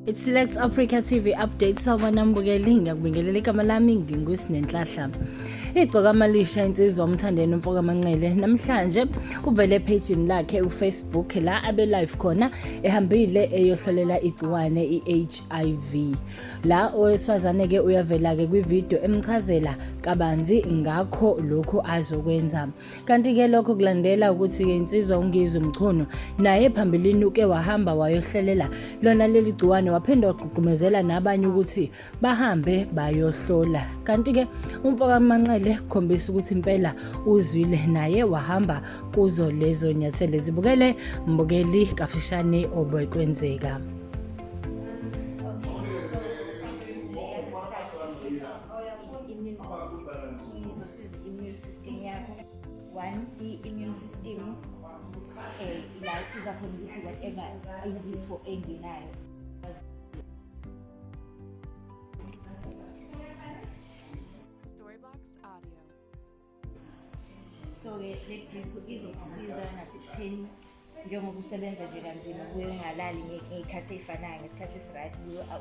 It's Select Africa TV update sawanambukeli ngiyakubingelela igama lami ngingusinenhlahla. Igcoka amalisha insizwa umthandeni umfoka Manqele namhlanje uvele page lakhe uFacebook la abe live khona ehambile eyohlolela igciwane iHIV. La owesifazane ke uyavela ke kwivideo emchazela kabanzi ngakho lokho azokwenza. Kanti ke lokho kulandela ukuthi ke insizwa ungizwe umchuno naye phambilini uke wahamba wayohlelela lona leli gciwane waphinda wagqugqumezela nabanye ukuthi bahambe bayohlola. Kanti ke umfoka Manqele khombisa ukuthi impela uzwile naye wahamba kuzo lezo nyathelo. Zibukele mbukeli kafishane oboyikwenzeka. One, the immune system likes to condition whatever is it for ND9. Storybox Audio. So le drip izokusiza nasekutheni njengoba usebenza nje kanzima kuye ungalali ngekhathi efanayo ngesikhathi esiright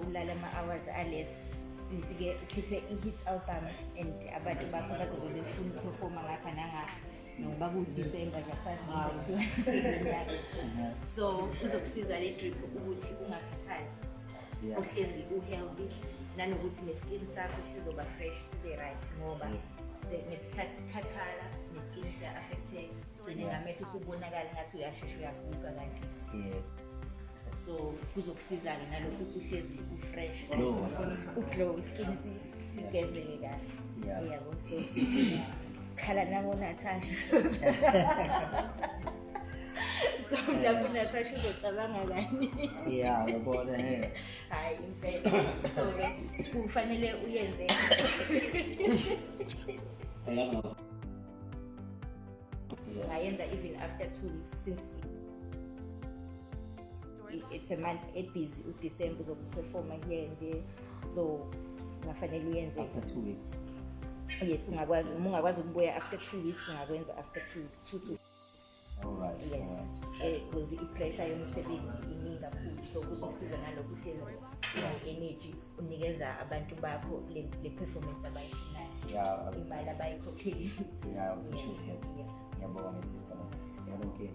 ulala ama-hours aless since ke ukhiphe i-hit album and abantu bakho bazokube befuna ukuperforma ngapha nangapha ngoba ku-December ngiyasazi so kuzokusiza le drip ukuthi ungakhathali uhlezi u-healthy nanokuthi ne-skin sakho sizoba fresh sibe right ngoba ngesikhathi isikhathala ne-skin siya-affecteka gcine ngamehlo usubonakala ngathi uyashesha uyaguga kanti so kuzokusiza-ke nalokhu ukuthi uhlezi u-fresh u-glow iskin sigezeke kahle yabo so khala nabo Natasha so lapho Natasha uzocabanga kani yabona hayi impela so kufanele uyenze ngayenza even after 2 weeks since it's a month busy uDecember uzoperforma here and there so ngafanele uyenze after 2 weeks. Yes, ungakwazi ukubuya after 2 weeks ungakwenza after 2 weeks 2 to All right. yes because i-pressure yomsebenzi iningi kakhulu so kuzokusiza nalokho uhlezi energy unikeza abantu bakho le performance abayifunayo imali abayikhokheli Ngiyabonga my sister. Okay.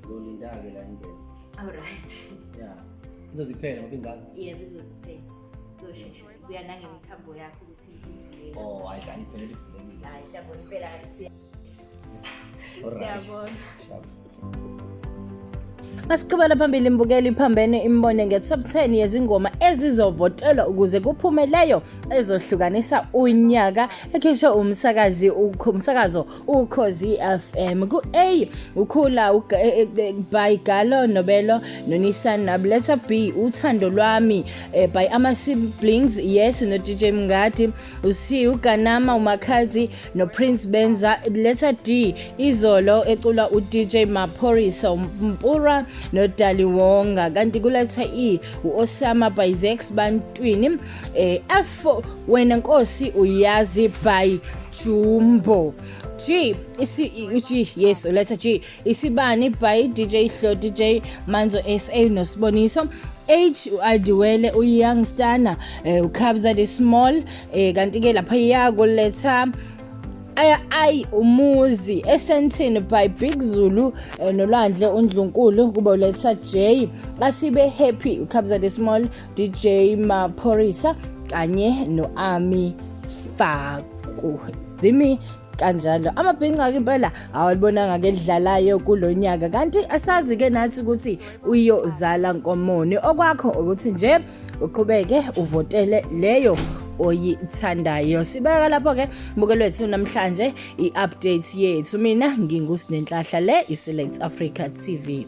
Zolinda-ke la ndlela. all right Izoziphela ngoba ingaka? bizoziphela zoshesha kuya nangemithambo yakho ukuthi ivuleke Ayivele ivulekile. hayi siyabona impela All right. siyabona Masiqhubela phambili imbukeli iphambene imbone nge-top 10 yezingoma ezizovotelwa ukuze kuphume leyo ezohlukanisa unyaka ekhishwe umsakazo Ukhozi FM. Ku-A ukhula by Galo Nobelo noNisan Nab. Letter B uthando lwami by ama-siblings yes no DJ Mngadi. U-C uGanama uMakhazi no Prince Benza. Letter D izolo ecula uDJ Maphorisa Mpura no Daliwonga. Kanti kuletha E uOsama by Zex Bantwini. F wena Nkosi uyazi by Jumbo. G yes letter G isibani by DJ Hlo DJ Manzo SA noSiboniso. H uAdiwele uYoungstana uKhabza the Small. Kanti ke lapha yakuletha I umuzi esentini by Big Zulu noLandle uNdlunkulu kuba uletha J asibe happy uKhabza the Small DJ Maphorisa kanye noAmi Faku zimi kanjalo amabhinqa ke impela awalibonanga ke edlalayo kulonyaka kanti asazi ke nathi ukuthi uyozala nkomoni okwakho ukuthi nje uqhubeke uvotele leyo oyithandayo. Sibeka lapho ke mbukelo wethu namhlanje i-update yethu mina ngingusinenhlahla le iSelect Africa TV.